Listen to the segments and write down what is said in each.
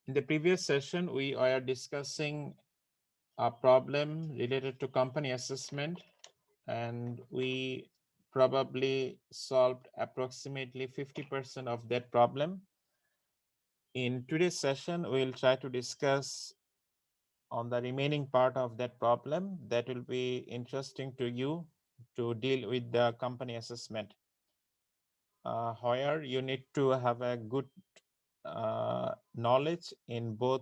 In the previous session, we are discussing a problem related to company assessment, and we probably solved approximately 50% of that problem. In today's session, we'll try to discuss on the remaining part of that problem that will be interesting to you to deal with the company assessment. Where you need to have a good knowledge in both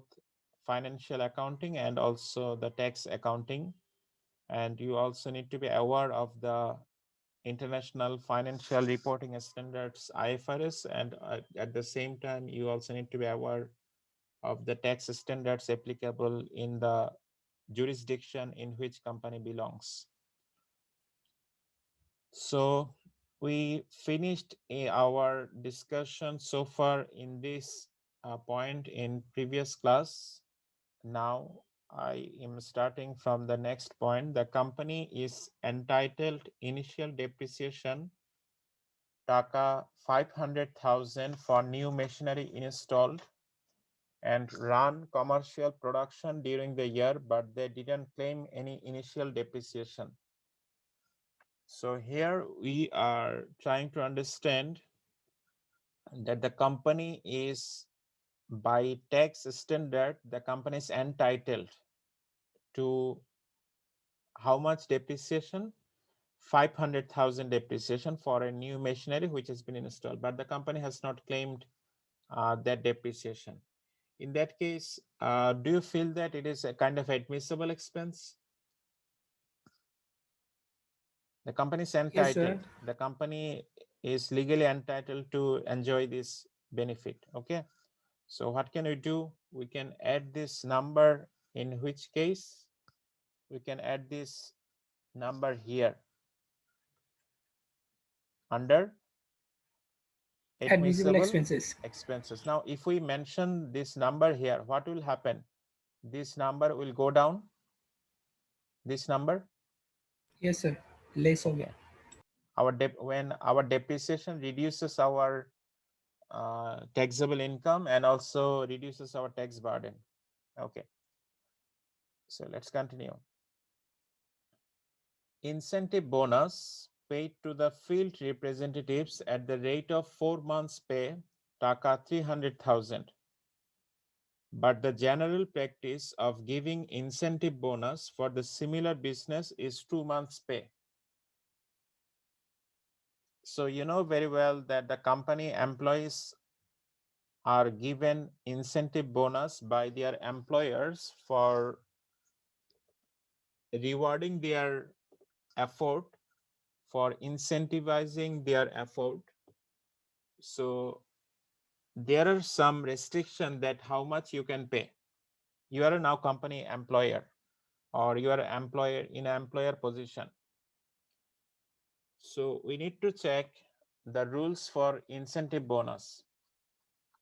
financial accounting and also the tax accounting. And you also need to be aware of the International Financial Reporting Standards, IFRS, and at the same time, you also need to be aware of the tax standards applicable in the jurisdiction in which company belongs. So we finished our discussion so far in this point in previous class. Now I am starting from the next point. The company is entitled initial depreciation Taka 500,000 for new machinery installed and run commercial production during the year, but they didn't claim any initial depreciation. So here we are trying to understand that the company is, by tax standard, the company is entitled to how much depreciation? 500,000 depreciation for a new machinery which has been installed, but the company has not claimed that depreciation. In that case, do you feel that it is a kind of admissible expense? The company is Yes, entitled. sir. The company is legally entitled to enjoy this benefit. Okay. So what can we do? We can add this number, in which case we can add this number here under Admissible admissible expenses. expenses. Now, if we mention this number here, what will happen? This number will go down. This number. Yes, sir. Less of it. Okay. When our depreciation reduces our taxable income and also reduces our tax burden. Okay. So let's continue. Incentive bonus paid to the field representatives at the rate of 4 months pay, Taka 300,000. But the general practice of giving incentive bonus for the similar business is 2 months pay. So you know very well that the company employees are given incentive bonus by their employers for rewarding their effort, for incentivizing their effort. So there are some restrictions that how much you can pay. You are now company employer, or you are an employer in an employer position. So we need to check the rules for incentive bonus.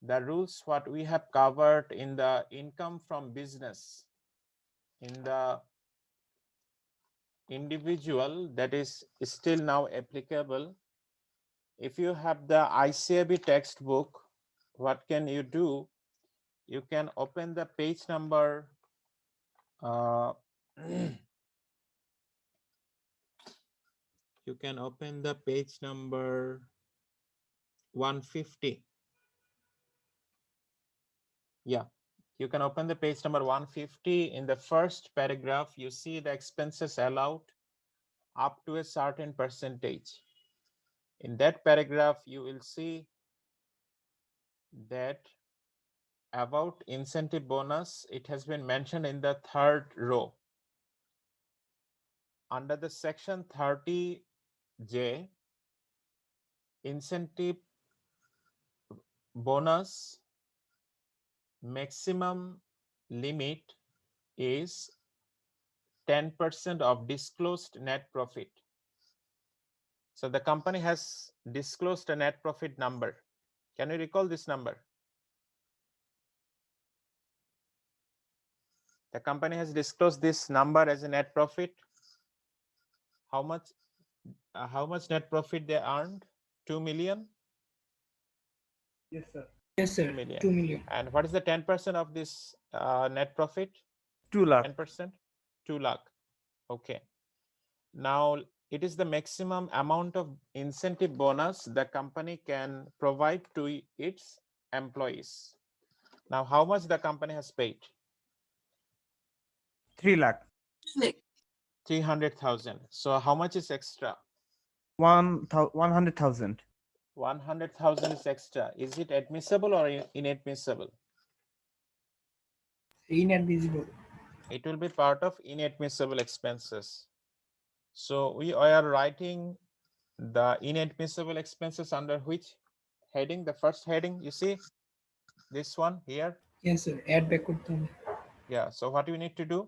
The rules what we have covered in the income from business, in the individual, that is still now applicable. If you have the ICAB textbook, what can you do? You can open the page number you can open the page number 150. Yeah, you can open the page number 150. In the first paragraph, you see the expenses allowed up to a certain percentage. In that paragraph, you will see that about incentive bonus, it has been mentioned in the third row. Under the section 30J, incentive bonus maximum limit is 10% of disclosed net profit. So the company has disclosed a net profit number. Can you recall this number? The company has disclosed this number as a net profit. How much? How much net profit they earned? 2 million. Yes, sir. Yes, sir. 2 million. 2 million. And what is the 10% of this net profit? 2 lakh. 10%? 2 lakh. Okay. Now, it is the maximum amount of incentive bonus the company can provide to its employees. Now, how much the company has paid? 3 lakh. 300,000. So how much is extra? 100,000. 100,000 is extra. Is it admissible or inadmissible? Inadmissible. It will be part of inadmissible expenses. So we are writing the inadmissible expenses under which heading? The first heading, you see this one here. Yes, sir. Add back করতে হবে। Yeah. So what we need to do?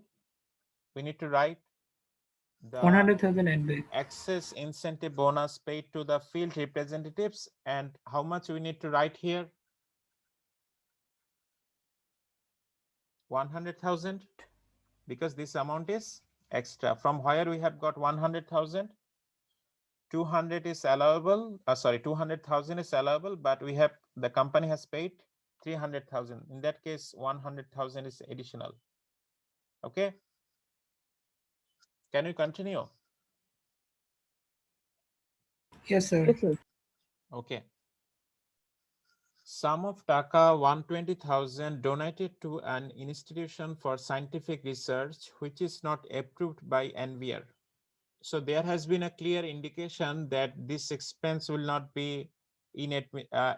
We need to write the 100,000 add back. excess incentive bonus paid to the field representatives, and how much we need to write here? 100,000, because this amount is extra. From where we have got 100,000? 200 is allowable. 200,000 is allowable, but we have, the company has paid 300,000. In that case, 100,000 is additional. Okay. Can we continue? Yes, sir. Okay. Sum of taka 120,000 donated to an institution for scientific research which is not approved by NVR. So there has been a clear indication that this expense will not be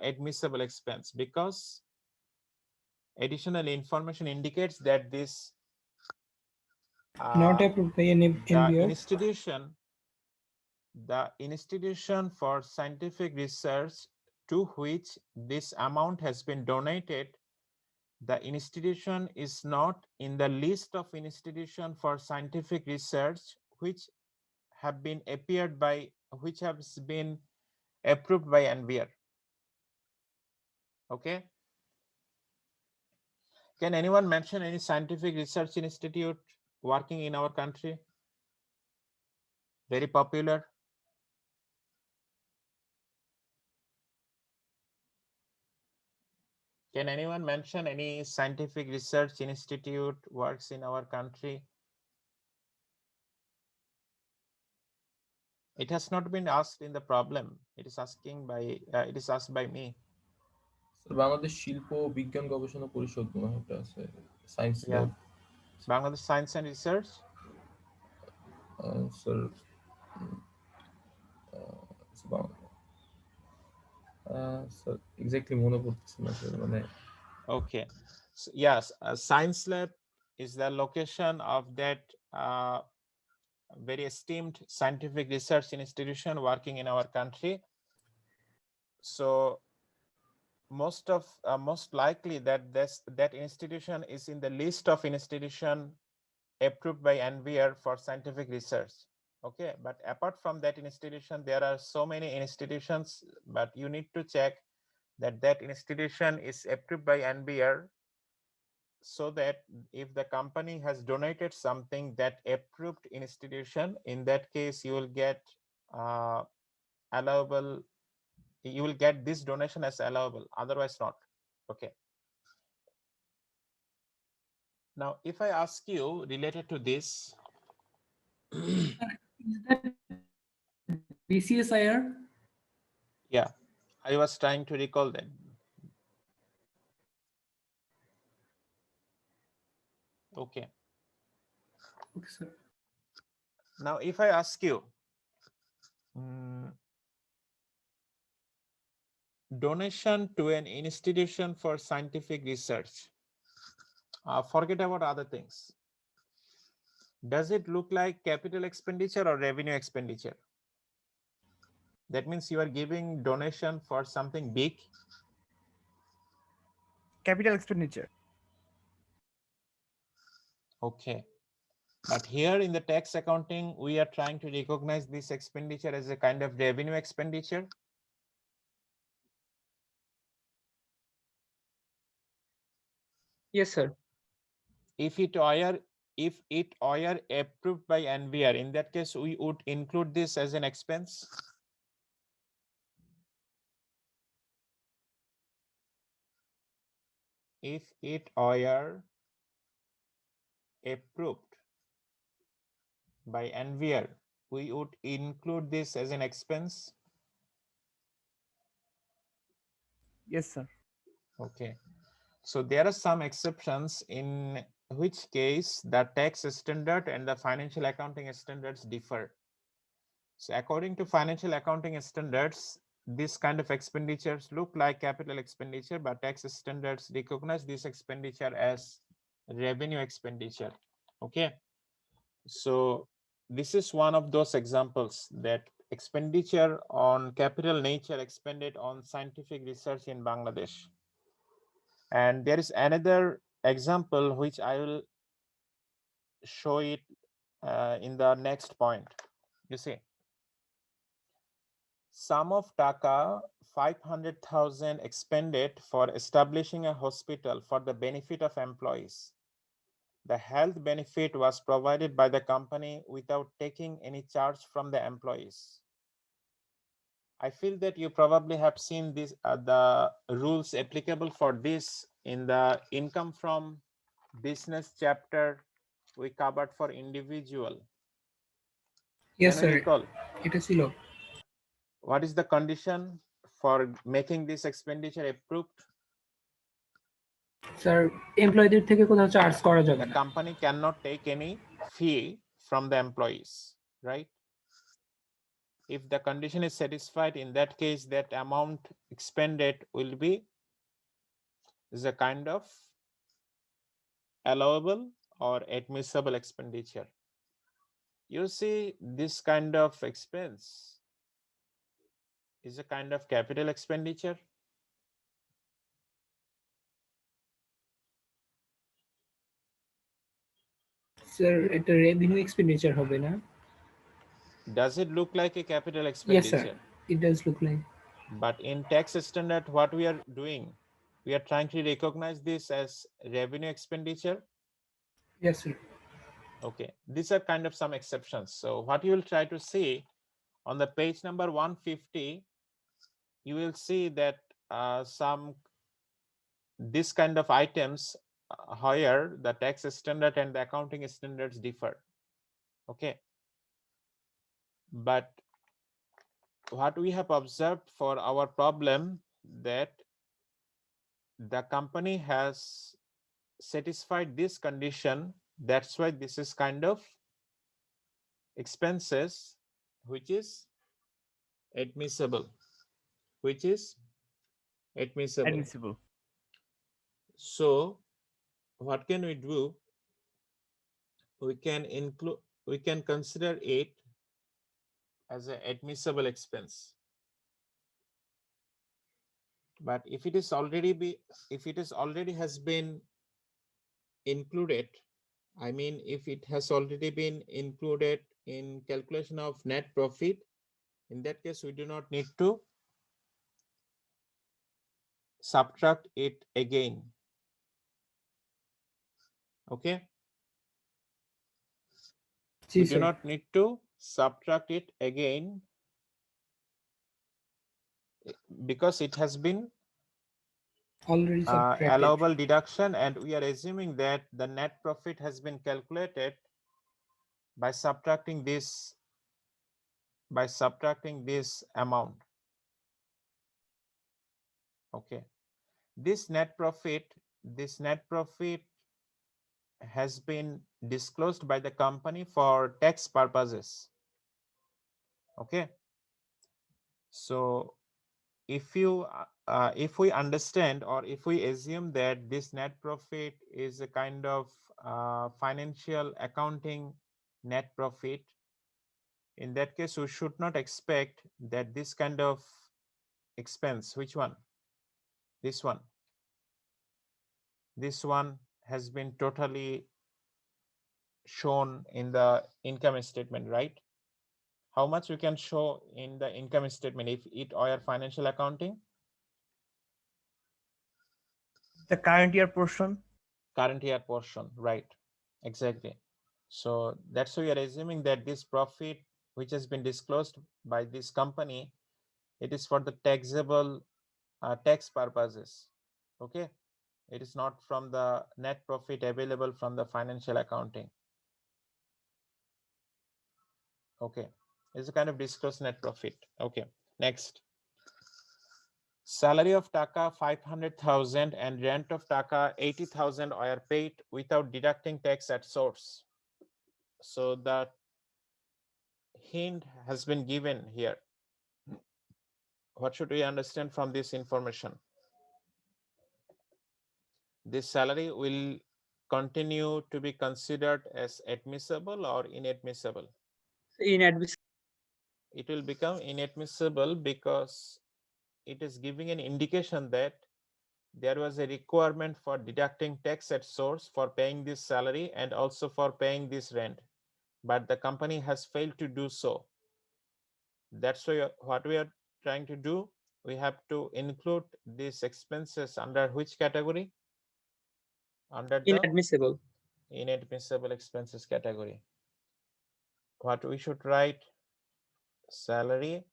admissible expense, because additional information indicates that this Not approved by the NVR. institution for scientific research to which this amount has been donated, the institution is not in the list of institution for scientific research which have been approved by NVR. Okay. Can anyone mention any scientific research institute working in our country? Very popular. Can anyone mention any scientific research institute works in our country? It has not been asked in the problem. It is asked by me. Sir Bangladesh শিল্প ও বিজ্ঞান গবেষণা পরিষদ মনে হয় একটা আছে science Yeah. Lab Bangladesh Science and Research. Sir sir exactly মনে পড়তেছে না স্যার মানে Okay. So, yes, Science Lab is the location of that very esteemed scientific research institution working in our country. So most likely that institution is in the list of institution approved by NVR for scientific research. Okay, but apart from that institution, there are so many institutions, but you need to check that that institution is approved by NVR, so that if the company has donated something that approved institution, in that case you will get allowable, you will get this donation as allowable, otherwise not. Okay. Now, if I ask you related to this, Is that BCSIR? yeah, I was trying to recall that. Okay. Okay, sir. Now, if I ask you, donation to an institution for scientific research, forget about other things. Does it look like capital expenditure or revenue expenditure? That means you are giving donation for something big. Capital expenditure. Okay. But here in the tax accounting, we are trying to recognize this expenditure as a kind of revenue expenditure. Yes, sir. If it were approved by NVR, in that case, we would include this as an expense. if it were approved by NVR, we would include this as an expense. Yes, sir. Okay. So there are some exceptions in which case the tax standard and the financial accounting standards differ. So according to financial accounting standards, this kind of expenditures look like capital expenditure, but tax standards recognize this expenditure as revenue expenditure. Okay. So this is one of those examples that expenditure on capital nature expended on scientific research in Bangladesh. And there is another example which I will show it in the next point. You see, sum of taka 500,000 expended for establishing a hospital for the benefit of employees. The health benefit was provided by the company without taking any charge from the employees. I feel that you probably have seen this, the rules applicable for this in the income from business chapter we covered for individual. Yes, Can you sir. recall? It is ছিল। What is the condition for making this expenditure approved? Sir এমপ্লয়ীদের থেকে কোনো charge করা যাবে The না। company cannot take any fee from the employees, right? If the condition is satisfied, in that case, that amount expended will be is a kind of allowable or admissible expenditure. You see, this kind of expense is a kind of capital expenditure. Sir এটা revenue expenditure হবে না? Does it look like a capital Yes, expenditure? sir. It does look like. But in tax standard, what we are doing, we are trying to recognize this as revenue expenditure. Yes, sir. Okay, these are kind of some exceptions. So what you will try to see on the page number 150, you will see that some this kind of items where the tax standard and the accounting standards differ. Okay, but what we have observed for our problem that the company has satisfied this condition. That's why this is kind of expenses which is admissible, which is admissible. Admissible. So what can we do? We can consider it as an admissible expense. But if it is already has been included, I mean, if it has already been included in calculation of net profit, in that case, we do not need to subtract it again. Okay. We do not need to subtract it again because it has been already subtracted. Allowable deduction, and we are assuming that the net profit has been calculated by subtracting this amount. Okay, this net profit has been disclosed by the company for tax purposes. Okay, so if we understand, or if we assume that this net profit is a kind of financial accounting net profit, in that case we should not expect that this kind of expense, which one, this one has been totally shown in the income statement, right? How much we can show in the income statement if it were financial accounting? The current year portion. Current year portion, right? Exactly. So that's why we are assuming that this profit which has been disclosed by this company, it is for the taxable tax purposes. Okay, It is not from the net profit available from the financial accounting. Okay, it's a kind of disclosed net profit. Okay, next. Salary of Taka 500,000 and rent of Taka 80,000 are paid without deducting tax at source. So the hint has been given here. What should we understand from this information? This salary will continue to be considered as admissible or inadmissible? Inadmissible. It will become inadmissible because it is giving an indication that there was a requirement for deducting tax at source for paying this salary and also for paying this rent, but the company has failed to do so. That's why what we are trying to do, we have to include these expenses under which category? Under the Inadmissible. inadmissible expenses category. What we should write? Salary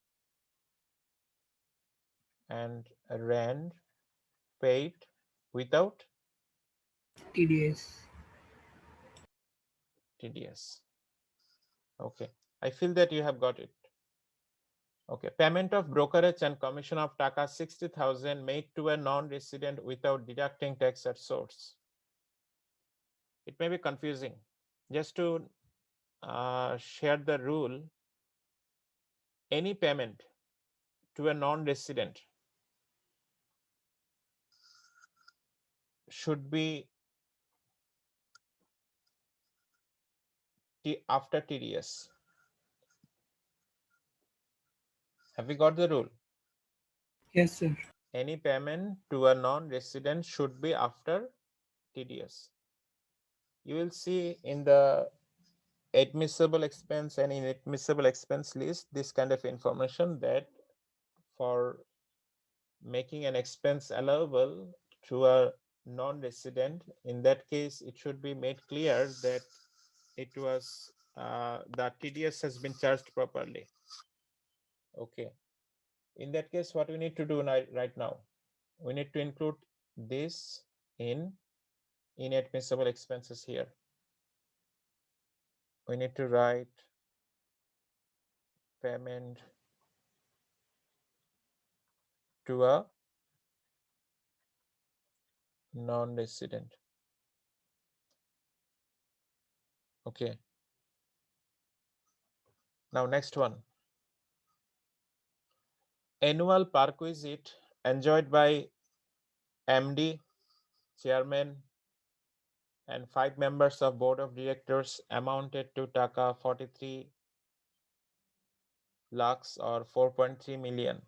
and rent paid without TDS. TDS. Okay, I feel that you have got it. Okay, payment of brokerage and commission of Taka 60,000 made to a non-resident without deducting tax at source. It may be confusing. Just to share the rule, any payment to a non-resident should be after TDS. Have we got the rule? Yes, sir. Any payment to a non-resident should be after TDS. You will see in the admissible expense and inadmissible expense list this kind of information that for making an expense allowable to a non-resident, in that case, it should be made clear that it was the TDS has been charged properly. Okay. In that case, what we need to do right now, we need to include this in inadmissible expenses here. We need to write payment to a non-resident. Okay. Now next one. Annual perquisite enjoyed by MD, chairman, and 5 members of board of directors amounted to Taka 43 lakhs or 4.3 million.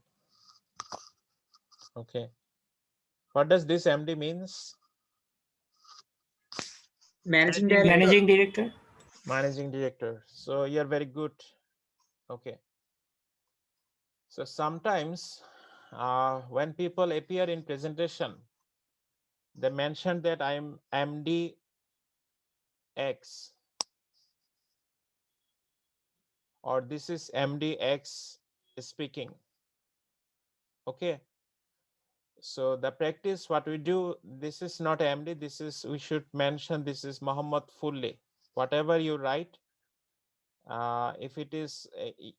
Okay. What does this MD means? Managing director. Managing director. Managing director. So you're very good. Okay. So sometimes when people appear in presentation, they mention that I am MD X or this is MD X speaking. Okay. So the practice, what we do, this is not MD, this is, we should mention this is Muhammad Fulli. Whatever you write, if it is,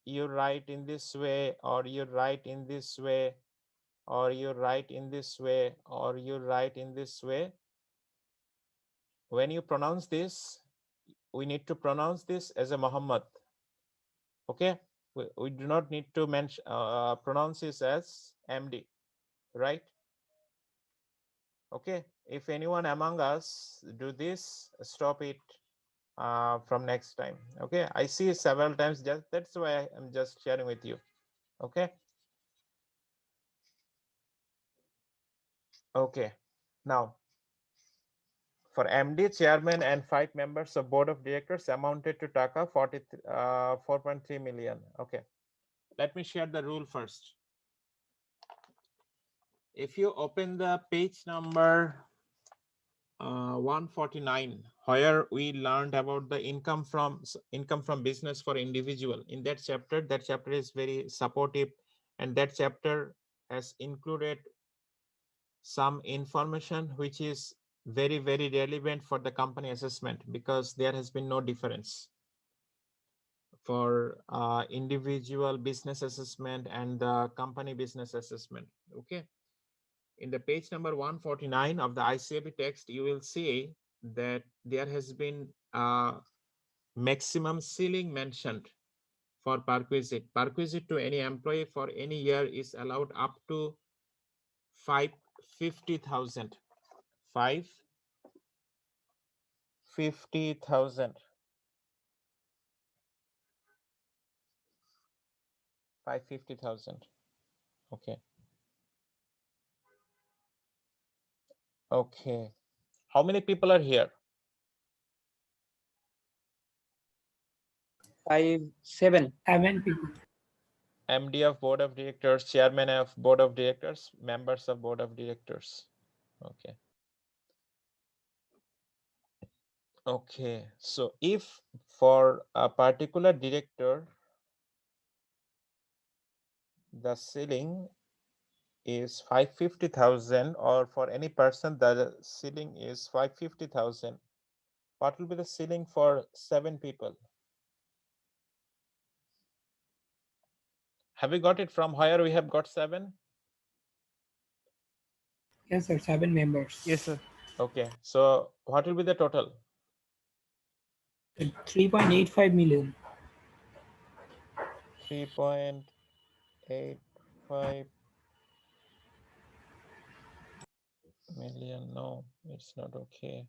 you write in this way, or you write in this way, or you write in this way, or you write in this way, when you pronounce this, we need to pronounce this as a Muhammad. Okay, we do not need to mention pronounce this as MD, right? Okay, if anyone among us do this, stop it from next time. Okay, I see several times, just that's why I'm just sharing with you. Okay. Okay, now for MD, chairman, and 5 members of board of directors amounted to Taka 4.3 million. Okay, let me share the rule first. If you open the page number 149, where we learned about the income from business for individual, in that chapter is very supportive, and that chapter has included some information which is very, very relevant for the company assessment, because there has been no difference for individual business assessment and the company business assessment. Okay. In the page number 149 of the ICAB text, you will see that there has been a maximum ceiling mentioned for perquisite. Perquisite to any employee for any year is allowed up to 550,000. 550,000. 550,000. Okay. Okay. How many people are here? 5, 7. 7 people. MD of board of directors, chairman of board of directors, members of board of directors. Okay. Okay. So if for a particular director, the ceiling is 550,000, or for any person the ceiling is 550,000, what will be the ceiling for 7 people? Have we got it from where we have got 7? Yes, sir. 7 members. Yes, sir. Okay, so what will be the total? 3.85 million. 3.85 million. No, it's not okay.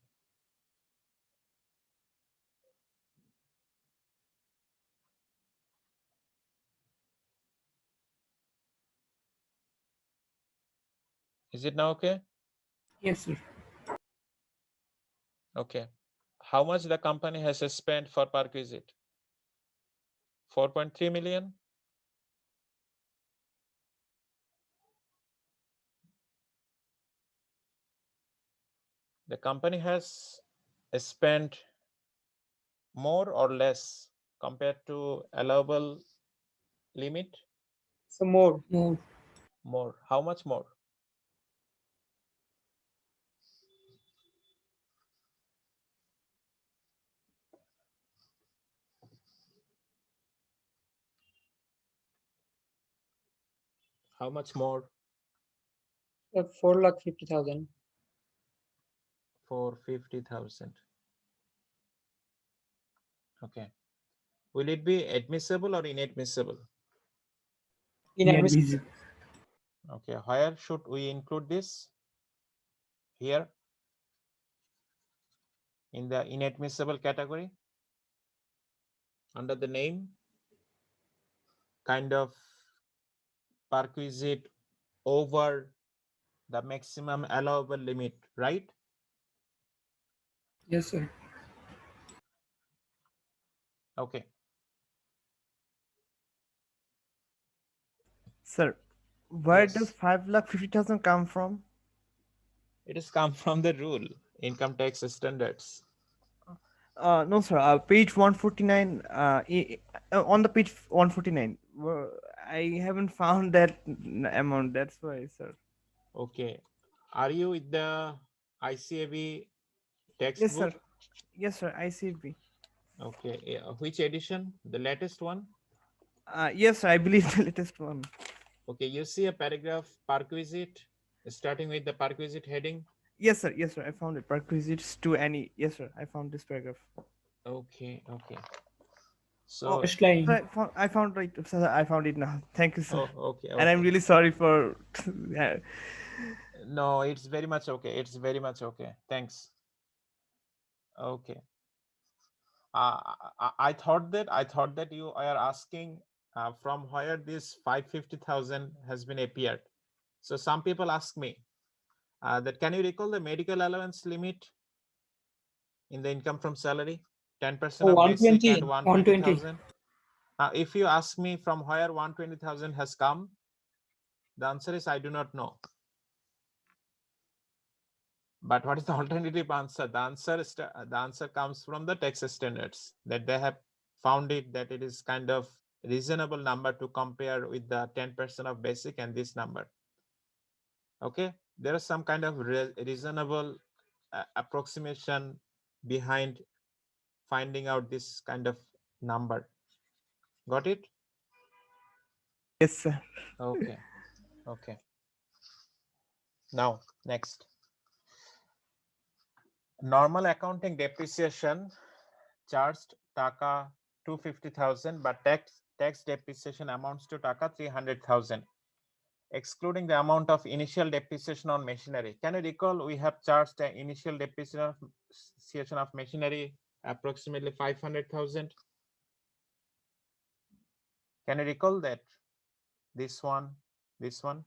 Is it now okay? Yes, sir. Okay. How much the company has spent for perquisite? 4.3 million. The company has spent more or less compared to allowable limit? So more. More. More. How much more? How much more? 4,50,000. 450,000. Okay. Will it be admissible or inadmissible? Inadmissible. Inadmissible. Okay. Where should we include this? Here in the inadmissible category, under the name kind of perquisite over the maximum allowable limit, right? Yes, sir. Okay. Sir, where Yes. does 5,50,000 come from? It has come from the rule, income tax standards. No, sir. Page 149. On the page 149, I haven't found that amount. That's why, sir. Okay. Are you with the ICAB Yes, textbook? sir. Yes, sir. ICB. Okay. Which edition? The latest one? Yes, sir. I believe the latest one. Okay. You see a paragraph perquisite starting with the perquisite heading. Yes, sir. Yes, sir. I found it. Perquisites to any. Yes, sir. I found this paragraph. Okay. Okay. So, Oh, First line. sir, I found right. Sir, I found it now. Thank you, sir. okay. And I'm Okay. really sorry for. No, it's very much okay. It's very much okay. Thanks. Okay. I thought that you are asking from where this 550,000 has been appeared. So some people ask me that can you recall the medical allowance limit in the income from salary? 10% Oh, of basic 120. and 120. 120,000. If you ask me from where 120,000 has come, the answer is I do not know. But what is the alternative answer? The answer comes from the tax standards, that they have found it that it is kind of reasonable number to compare with the 10% of basic and this number. Okay, there is some kind of reasonable approximation behind finding out this kind of number. Got it? Yes, sir. Okay. Okay. Now, next. Normal accounting depreciation charged taka 250,000, but tax depreciation amounts to taka 300,000, excluding the amount of initial depreciation on machinery. Can you recall we have charged the initial depreciation of machinery approximately 500,000? Can you recall that? This one, this one.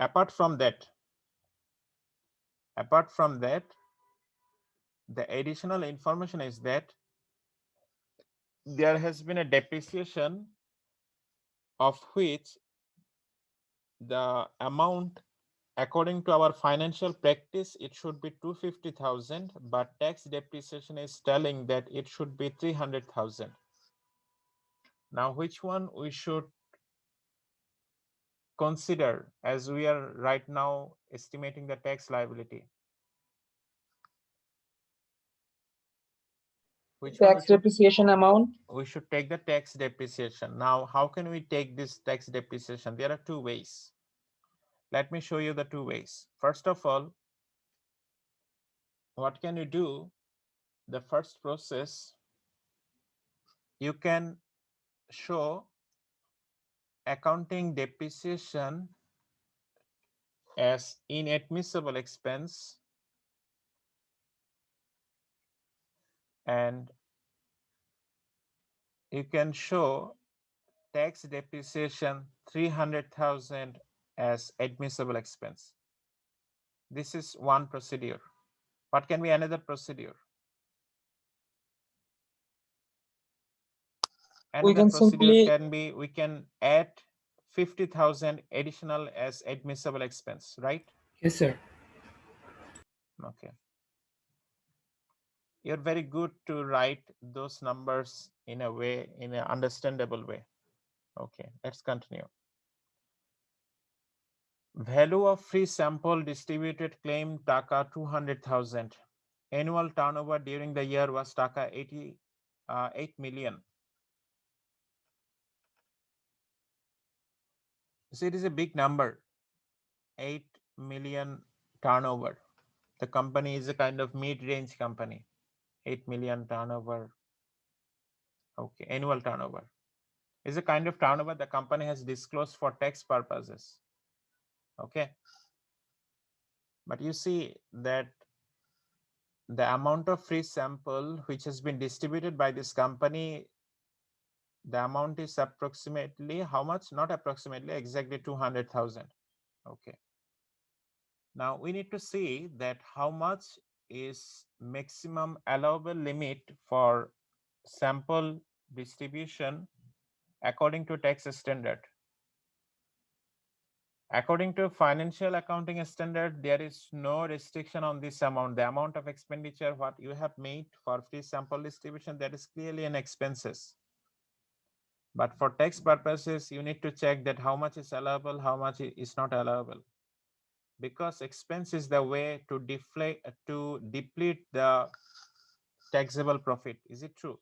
Apart from that, the additional information is that there has been a depreciation of which the amount, according to our financial practice, it should be 250,000, but tax depreciation is telling that it should be 300,000. Now, which one we should consider as we are right now estimating the tax liability? Which one Tax depreciation amount. we should take the tax depreciation. Now, how can we take this tax depreciation? There are two ways. Let me show you the two ways. First of all, what can you do? The first process, you can show accounting depreciation as inadmissible expense and you can show tax depreciation 300,000 as admissible expense. This is one procedure. What can be another procedure? We Another can procedure simply can be, we can add 50,000 additional as admissible expense, right? Yes, sir. Okay. You're very good to write those numbers in a way, in an understandable way. Okay, let's continue. Value of free sample distributed claim taka 200,000. Annual turnover during the year was taka 8 million. So it is a big number, 8 million turnover. The company is a kind of mid-range company, 8 million turnover. Okay, annual turnover is a kind of turnover the company has disclosed for tax purposes. Okay, but you see that the amount of free sample which has been distributed by this company, the amount is approximately how much? Not approximately, exactly 200,000. Okay. Now we need to see that how much is maximum allowable limit for sample distribution according to tax standard. According to financial accounting standard, there is no restriction on this amount. The amount of expenditure what you have made for free sample distribution, that is clearly an expenses. But for tax purposes, you need to check that how much is allowable, how much is not allowable. Because expense is the way to deplete the taxable profit. Is it true?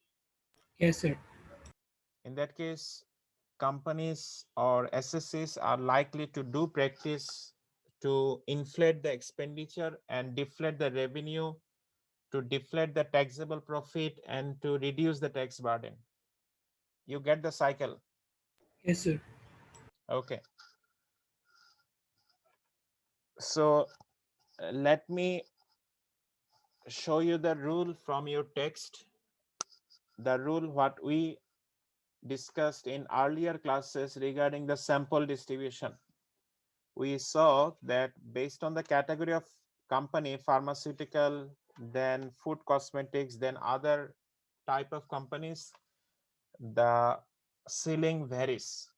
Yes, sir. In that case, companies or SSCs are likely to do practice to inflate the expenditure and deflate the revenue, to deflate the taxable profit and to reduce the tax burden. You get the cycle? Yes, sir. Okay. So let me show you the rule from your text. The rule what we discussed in earlier classes regarding the sample distribution. We saw that based on the category of company, pharmaceutical, then food cosmetics, then other type of companies, the ceiling varies.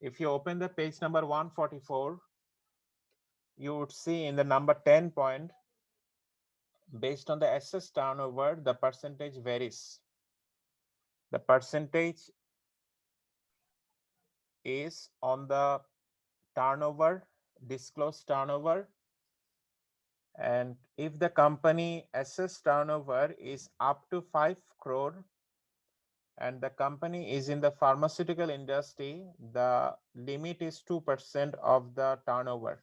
If you open the page number 144, you would see in the number 10 point, based on the assessed turnover, the percentage varies. The percentage is on the turnover, disclosed turnover. And if the company assessed turnover is up to 5 crore and the company is in the pharmaceutical industry, the limit is 2% of the turnover.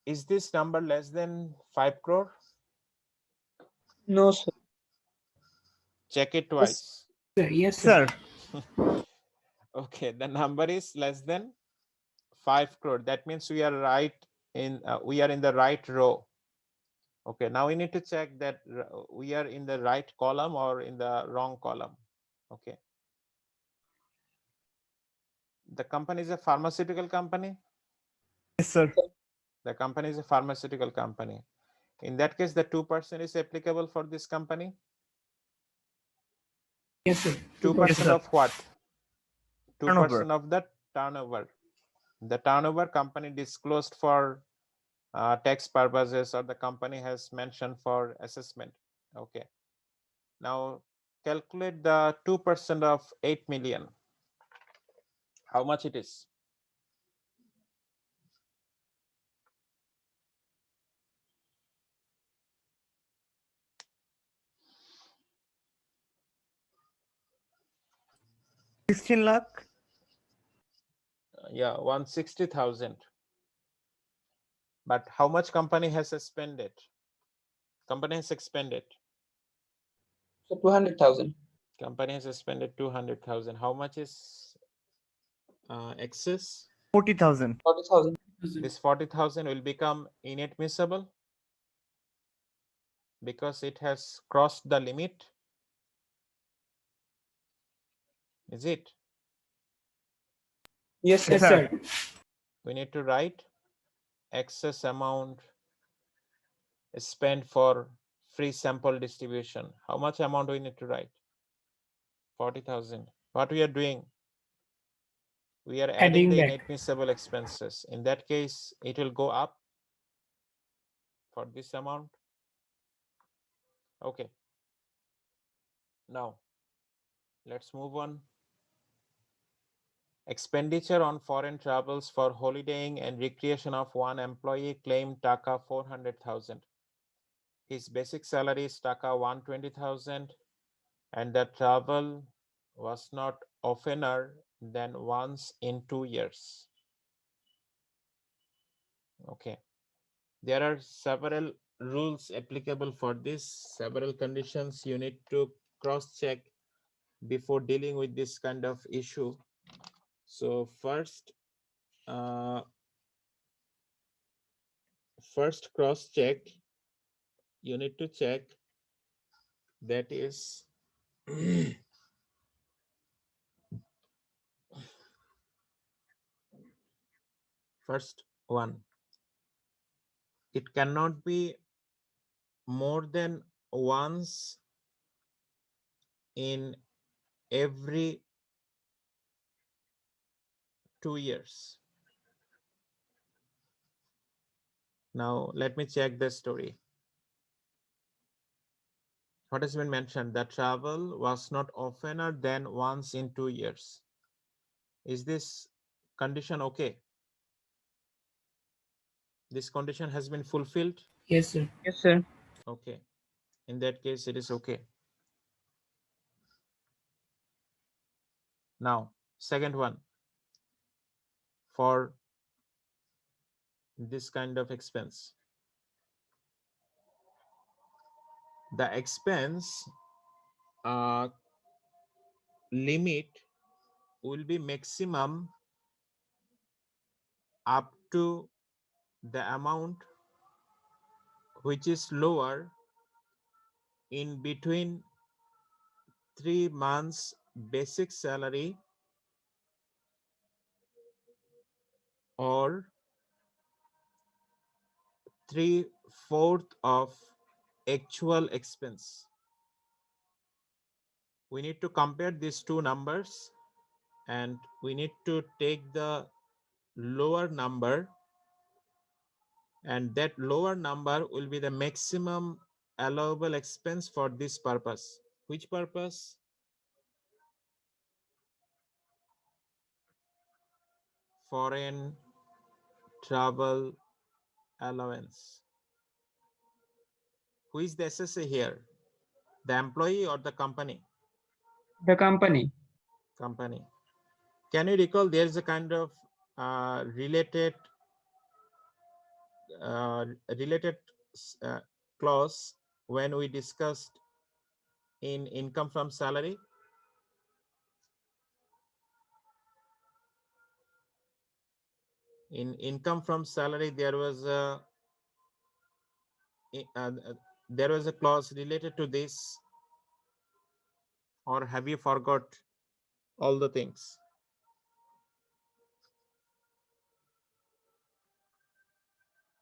Is this number less than 5 crore? No, sir. Check it twice. Sir, yes, sir. Sir, Okay, the number is less than 5 crore. That means we are right in we are in the right row. Okay, now we need to check that we are in the right column or in the wrong column. Okay. The company is a pharmaceutical company. yes, sir. The company is a pharmaceutical company. In that case, the 2% is applicable for this company. Yes, sir. 2% sir. of what? 2% Turnover. of the turnover. The turnover company disclosed for tax purposes or the company has mentioned for assessment. Okay. Now calculate the 2% of 8 million. How much it is? $16 lakh. Yeah, 160,000. But how much company has expended? Company has expended. So 200,000. Company has expended 200,000. How much is excess? 40,000. 40,000. This 40,000 will become inadmissible because it has crossed the limit. Is it? Yes, sir. Yes, sir. We need to write excess amount spent for free sample distribution. How much amount we need to write? 40,000. What we are doing? We are adding the Adding back. inadmissible expenses. In that case, it will go up for this amount. Okay. Now, let's move on. Expenditure on foreign travels for holidaying and recreation of one employee claimed Taka 400,000. His basic salary is Taka 120,000 and the travel was not oftener than once in 2 years. Okay. There are several rules applicable for this, several conditions you need to cross-check before dealing with this kind of issue. So first cross-check, you need to check that is first one, it cannot be more than once in every 2 years. Now let me check the story. What has been mentioned? The travel was not oftener than once in 2 years. Is this condition okay? This condition has been fulfilled? Yes, sir. Yes, sir. Okay. In that case, it is okay. Now, second one, for this kind of expense, the expense limit will be maximum up to the amount which is lower in between 3 months basic salary or 3/4 of actual expense. We need to compare these two numbers and we need to take the lower number, and that lower number will be the maximum allowable expense for this purpose. Which purpose? foreign travel allowance. Who is the SSA here? The employee or the company? The company. Company. Can you recall there is a kind of related related clause when we discussed in income from salary? In income from salary, there was a clause related to this, or have you forgot all the things?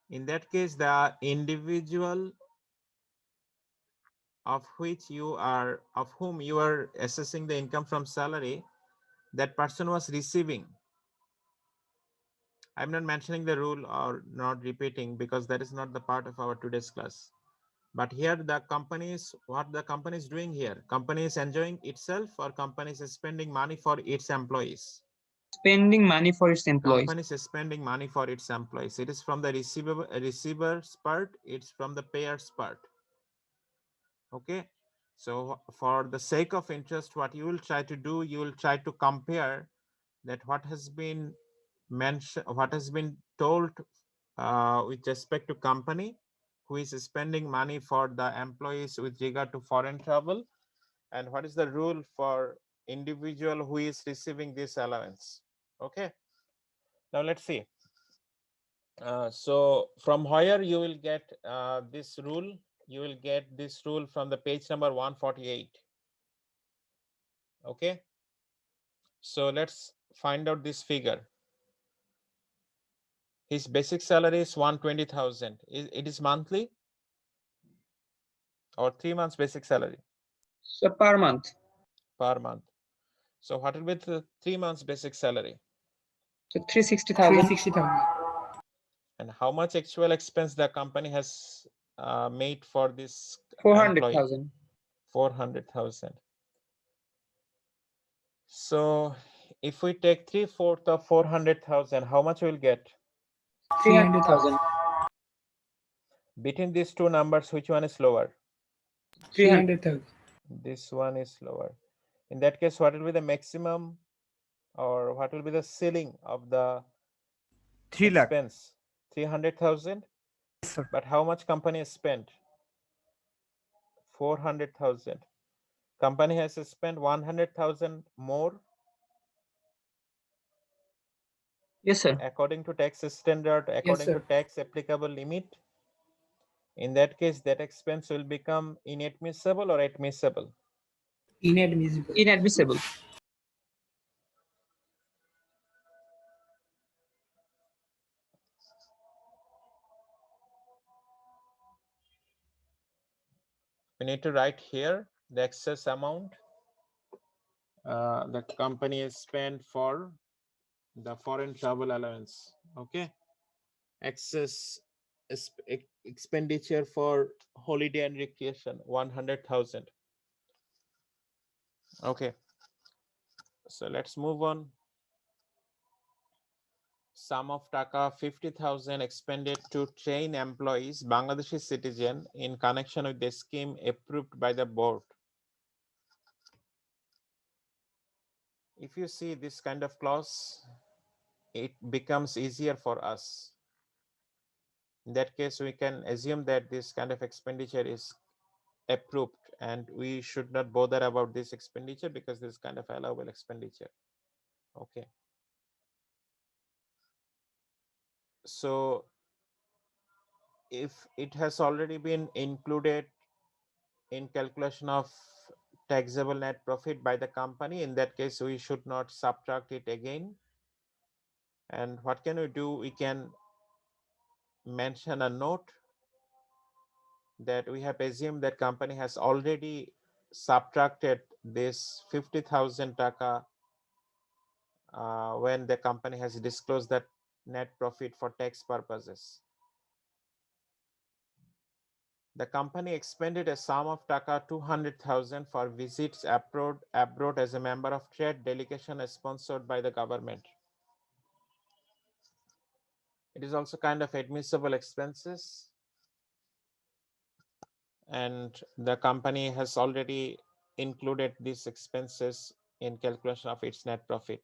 In that case, the individual of whom you are assessing the income from salary, that person was receiving. I'm not mentioning the rule or not repeating because that is not the part of our today's class. But here the companies, what the company is doing here, company is enjoying itself or company is spending money for its employees? Spending money for its employees. Company is spending money for its employees. It is from the receiver's part, it's from the payer's part. Okay, so for the sake of interest, what you will try to do, you will try to compare that what has been mentioned, what has been told with respect to company who is spending money for the employees with regard to foreign travel, and what is the rule for individual who is receiving this allowance. Okay, now let's see. So from where you will get this rule? You will get this rule from the page number 148. Okay, so let's find out this figure. His basic salary is 120,000. It is monthly or 3 months basic salary? So per month. Per month. So what will be the 3 months basic salary? So 360,000. 360,000. And how much actual expense the company has made for this employee? 400,000. 400,000. So if we take 3/4 of 400,000, how much we'll get? 300,000. Between these two numbers, which one is lower? 300,000. This one is lower. In that case, what will be the maximum or what will be the ceiling of the 3 lakh. expense? 300,000. Yes, sir. But how much company has spent? 400,000. Company has spent 100,000 more Yes, sir. according to tax standard, according to sir. tax applicable limit. In that case, that expense will become inadmissible or admissible? Inadmissible. Inadmissible. We need to write here the excess amount the company has spent for the foreign travel allowance. Okay, excess expenditure for holiday and recreation, 100,000. Okay, so let's move on. Sum of taka 50,000 expended to train employees, Bangladeshi citizen, in connection with the scheme approved by the board. If you see this kind of clause, it becomes easier for us. In that case, we can assume that this kind of expenditure is approved and we should not bother about this expenditure because this kind of allowable expenditure. Okay. So if it has already been included in calculation of taxable net profit by the company, in that case, we should not subtract it again. And what can we do? We can mention a note that we have assumed that company has already subtracted this 50,000 taka when the company has disclosed that net profit for tax purposes. The company expended a sum of taka 200,000 for visits abroad as a member of trade delegation sponsored by the government. It is also kind of admissible expenses, and the company has already included these expenses in calculation of its net profit.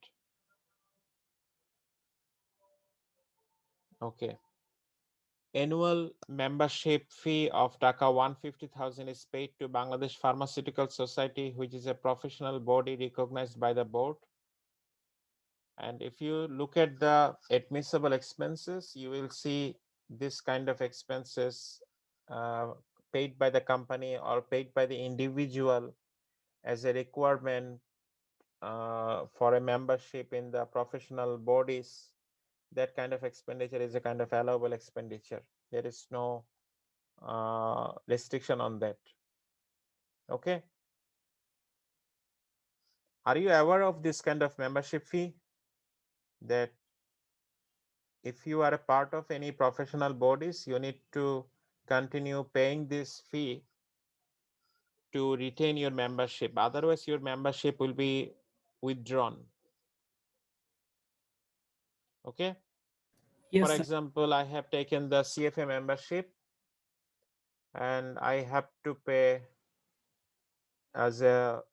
Okay. Annual membership fee of Taka 150,000 is paid to Bangladesh Pharmaceutical Society, which is a professional body recognized by the board. And if you look at the admissible expenses, you will see this kind of expenses paid by the company or paid by the individual as a requirement for a membership in the professional bodies. That kind of expenditure is a kind of allowable expenditure. There is no restriction on that. Okay. Are you aware of this kind of membership fee? That if you are a part of any professional bodies, you need to continue paying this fee to retain your membership. Otherwise, your membership will be withdrawn. Okay. Yes, For sir. example, I have taken the CFA membership and I have to pay as a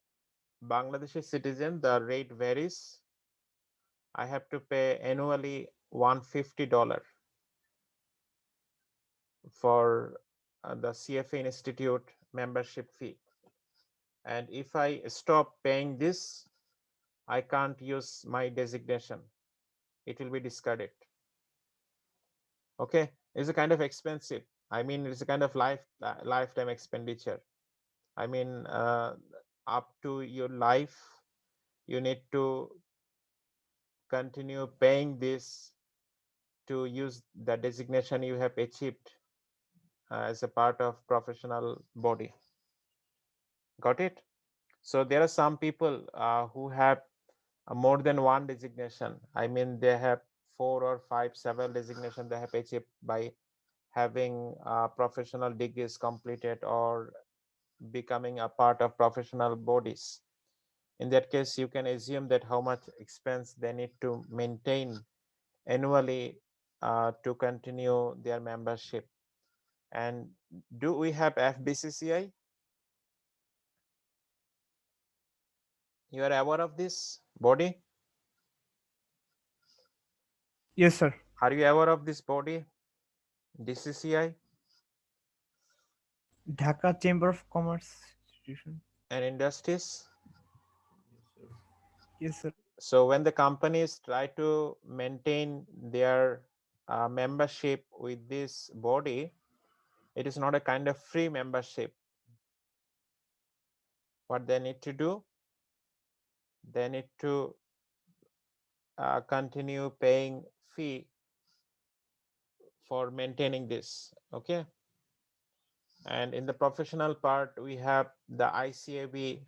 Bangladeshi citizen, the rate varies. I have to pay annually $150 for the CFA Institute membership fee. And if I stop paying this, I can't use my designation. It will be discarded. Okay, it's a kind of expensive. I mean, it's a kind of lifetime expenditure. I mean, up to your life, you need to continue paying this to use the designation you have achieved as a part of professional body. Got it? So there are some people who have more than one designation. I mean, they have 4 or 5, several designations they have achieved by having professional degrees completed or becoming a part of professional bodies. In that case, you can assume that how much expense they need to maintain annually to continue their membership. And do we have FBCCI? You are aware of this body? Yes, sir. Are you aware of this body, DCCI Dhaka Chamber of Commerce Institution. and Industries? Yes, sir. So when the companies try to maintain their membership with this body, it is not a kind of free membership. What they need to do, they need to continue paying fee for maintaining this. Okay. And in the professional part, we have the ICAB,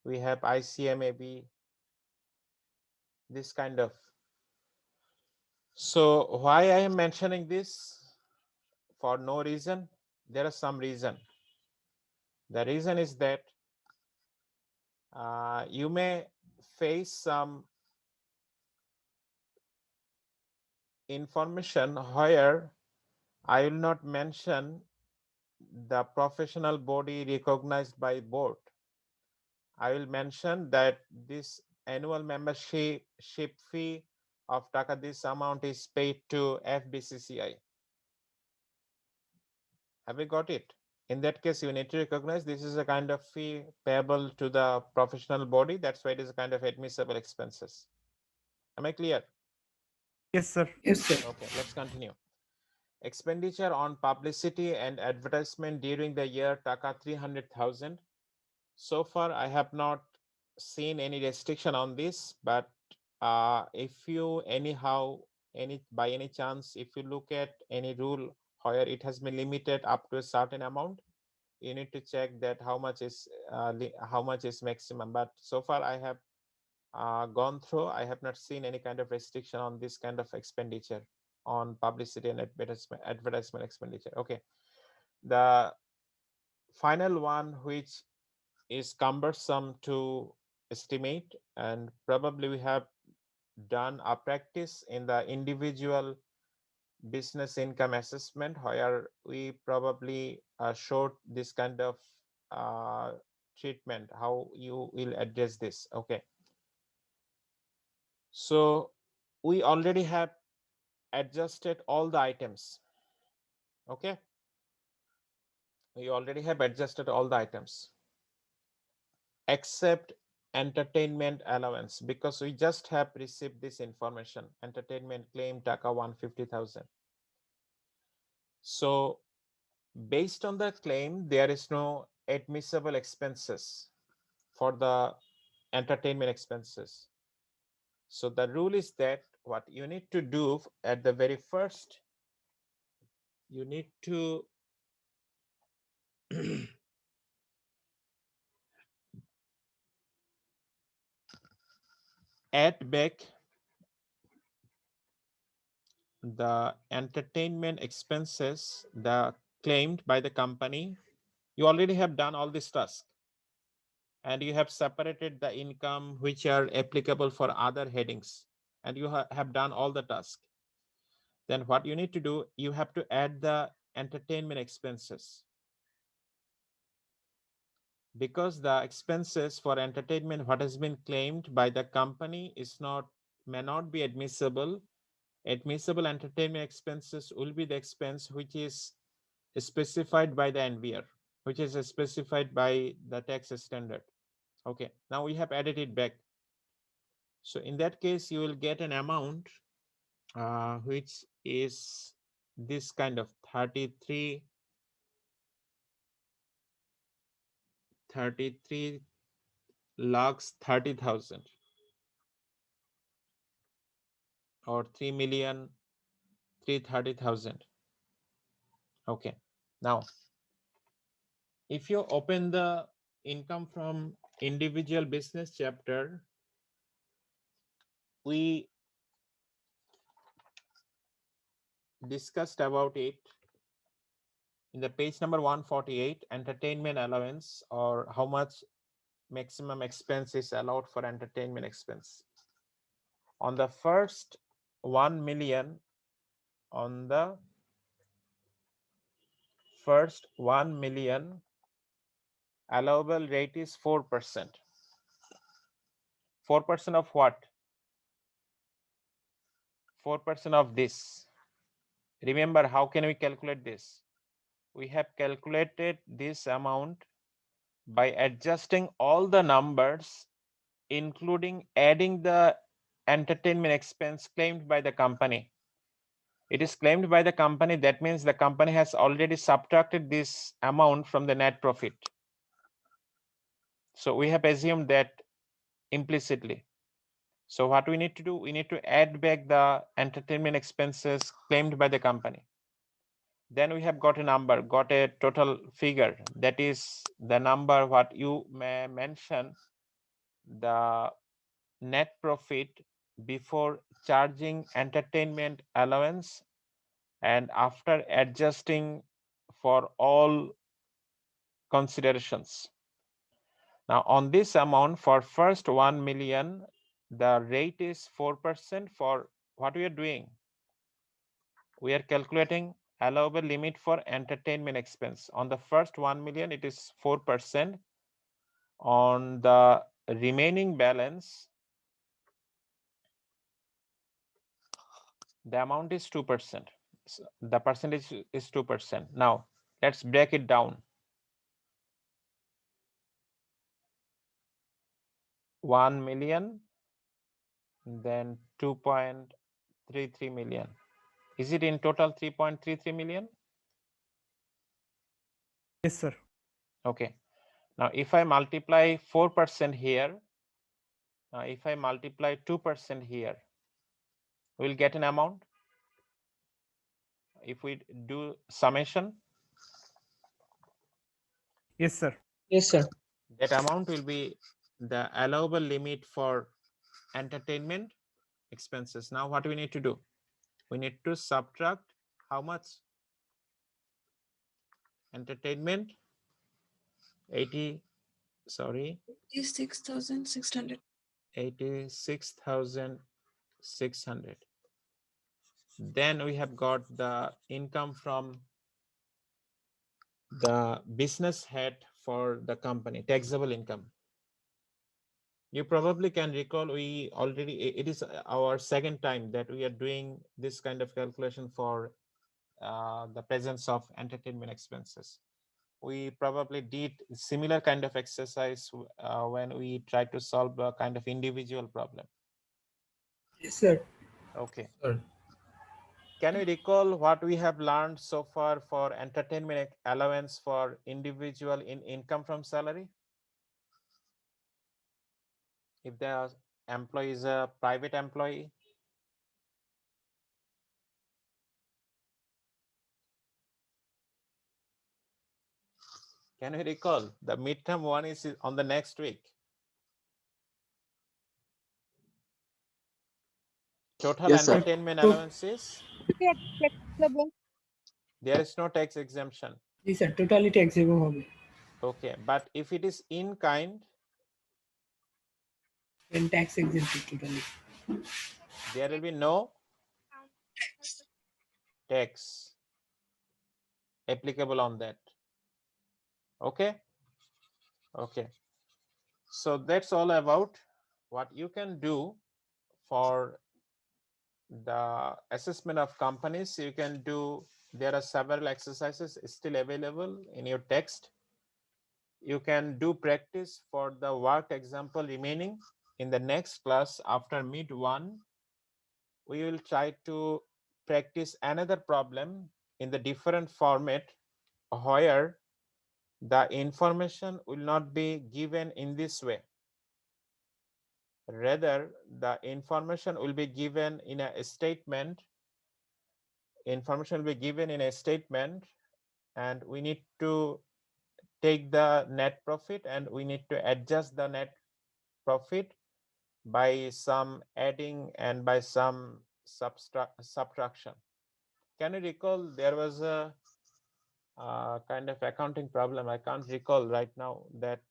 we have ICMAB, this kind of. So why I am mentioning this? For no reason. There are some reason. The reason is that you may face some information where I will not mention the professional body recognized by board. I will mention that this annual membership fee of Taka, this amount is paid to FBCCI. Have you got it? In that case, you need to recognize this is a kind of fee payable to the professional body. That's why it is a kind of admissible expenses. Am I clear? Yes, sir. Yes, sir. Okay, let's continue. Expenditure on publicity and advertisement during the year Taka 300,000. So far, I have not seen any restriction on this, but if you anyhow, by any chance, if you look at any rule where it has been limited up to a certain amount, you need to check that how much is maximum. But so far, I have gone through, I have not seen any kind of restriction on this kind of expenditure on publicity and advertisement expenditure. Okay, the final one, which is cumbersome to estimate, and probably we have done a practice in the individual business income assessment where we probably showed this kind of treatment, how you will address this. Okay. So we already have adjusted all the items. Okay. We already have adjusted all the items except entertainment allowance, because we just have received this information, entertainment claim taka 150,000. So based on the claim, there is no admissible expenses for the entertainment expenses. So the rule is that what you need to do at the very first, you need to add back the entertainment expenses claimed by the company. You already have done all this task and you have separated the income which are applicable for other headings, and you have done all the task. Then what you need to do, you have to add the entertainment expenses, because the expenses for entertainment what has been claimed by the company may not be admissible. Admissible entertainment expenses will be the expense which is specified by the NBR, which is specified by the tax standard. Okay, now we have added it back. So in that case, you will get an amount which is this kind of 33 lakhs 30,000 or 3,330,000. Okay, now if you open the income from individual business chapter, we discussed about it in the page number 148, entertainment allowance, or how much maximum expense is allowed for entertainment expense. On the first 1 million, on the first 1 million, allowable rate is 4%. 4% of what? 4% of this. Remember, how can we calculate this? We have calculated this amount by adjusting all the numbers, including adding the entertainment expense claimed by the company. It is claimed by the company. That means the company has already subtracted this amount from the net profit. So we have assumed that implicitly. So what we need to do, we need to add back the entertainment expenses claimed by the company. Then we have got a number, got a total figure. That is the number what you may mention, the net profit before charging entertainment allowance and after adjusting for all considerations. Now on this amount, for first 1 million, the rate is 4%. For what we are doing, we are calculating allowable limit for entertainment expense. On the first 1 million, it is 4%. On the remaining balance, the amount is 2%. So the percentage is 2%. Now let's break it down. 1 million, then 2.33 million. Is it in total 3.33 million? Yes, sir. Okay. Now if I multiply 4% here, if I multiply 2% here, we'll get an amount. If we do summation, Yes, sir. Yes, sir. that amount will be the allowable limit for entertainment expenses. Now what we need to do? We need to subtract how much? Entertainment 86,600. 86,600. Then we have got the income from the business head for the company, taxable income. You probably can recall we already, it is our second time that we are doing this kind of calculation for the presence of entertainment expenses. We probably did similar kind of exercise when we tried to solve a kind of individual problem. Yes, sir. Okay. Sir, Can we recall what we have learned so far for entertainment allowance for individual in income from salary? If the employee is a private employee, can we recall? The midterm one is on the next week. Total Yes, sir. entertainment allowances, there is no tax exemption. G sir totally taxable হবে Okay, but if it is in kind, and tax exempted totally. there will be no tax applicable on that. Okay. Okay. So that's all about what you can do for the assessment of companies. You can do, there are several exercises still available in your text. You can do practice for the work example remaining. In the next class after mid one, we will try to practice another problem in the different format where the information will not be given in this way. Rather, the information will be given in a statement. Information will be given in a statement, and we need to take the net profit and we need to adjust the net profit by some adding and by some subtraction. Can you recall there was a kind of accounting problem? I can't recall right now that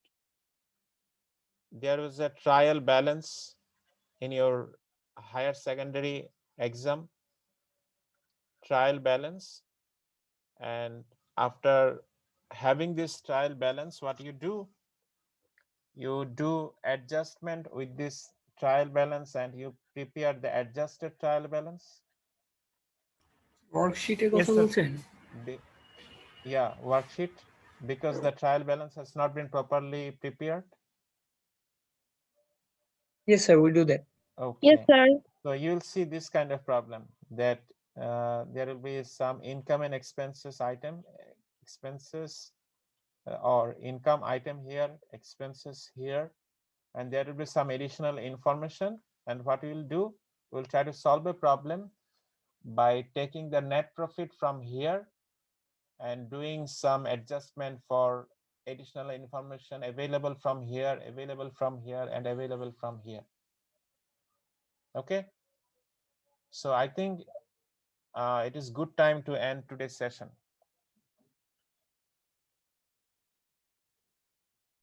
there was a trial balance in your higher secondary exam, trial balance, and after having this trial balance, what you do adjustment with this trial balance and you prepare the adjusted trial balance. ওয়ার্কশিটের Yes, কথা sir. বলছেন Yeah, worksheet, because the trial balance has not been properly prepared. Yes, sir, we do that. Okay. Yes, sir. So you'll see this kind of problem that there will be some income and expenses item, expenses or income item here, expenses here, and there will be some additional information. And what we will do, we'll try to solve a problem by taking the net profit from here and doing some adjustment for additional information available from here, available from here, and available from here. Okay. So I think it is good time to end today's session.